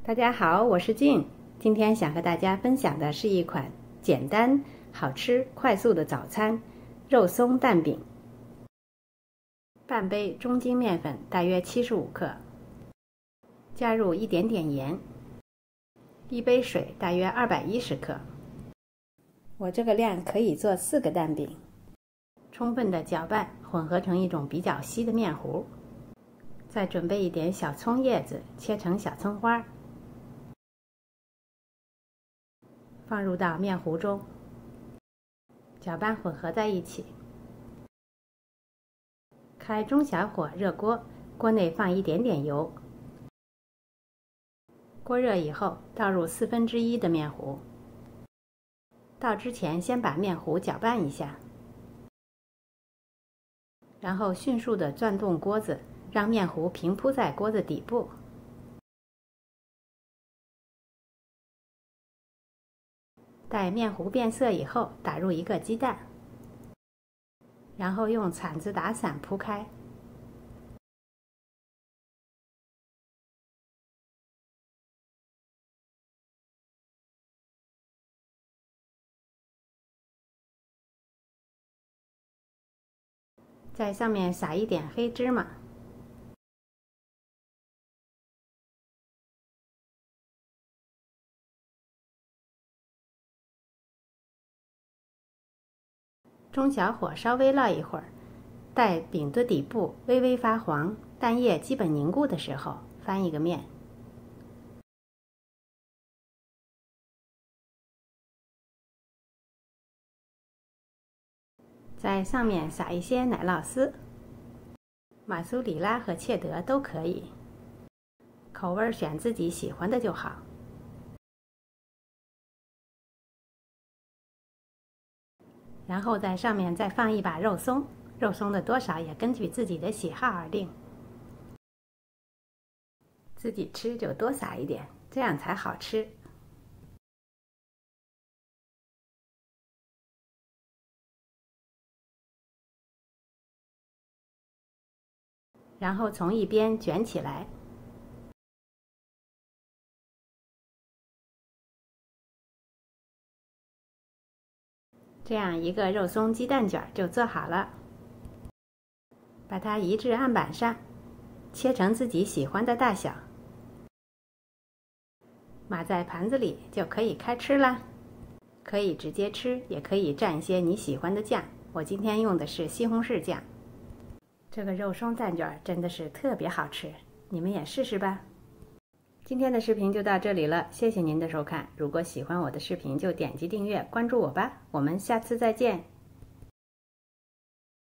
大家好，我是静。今天想和大家分享的是一款简单、好吃、快速的早餐——肉松蛋饼。半杯中筋面粉大约75克，加入一点点盐，一杯水大约210克。我这个量可以做4个蛋饼。充分的搅拌，混合成一种比较稀的面糊。再准备一点小葱叶子，切成小葱花，放入到面糊中，搅拌混合在一起。开中小火热锅，锅内放一点点油。锅热以后，倒入1/4的面糊。倒之前先把面糊搅拌一下，然后迅速地转动锅子，让面糊平铺在锅子底部。待面糊变色以后，打入1个鸡蛋，然后用铲子打散铺开。在上面撒一点黑芝麻，中小火稍微烙一会儿，待饼的底部微微发黄，蛋液基本凝固的时候，翻一个面。在上面撒一些奶酪丝，马苏里拉和切德都可以，口味选自己喜欢的就好。然后在上面再放一把肉松，肉松的多少也根据自己的喜好而定。自己吃就多撒一点，这样才好吃。然后从一边卷起来，这样一个肉松鸡蛋卷就做好了。把它移至案板上，切成自己喜欢的大小，码在盘子里就可以开吃啦。可以直接吃，也可以蘸一些你喜欢的酱。我今天用的是西红柿酱。这个肉松蛋卷真的是特别好吃，你们也试试吧。今天的视频就到这里了，谢谢您的收看。如果喜欢我的视频，就点击订阅关注我吧。我们下次再见。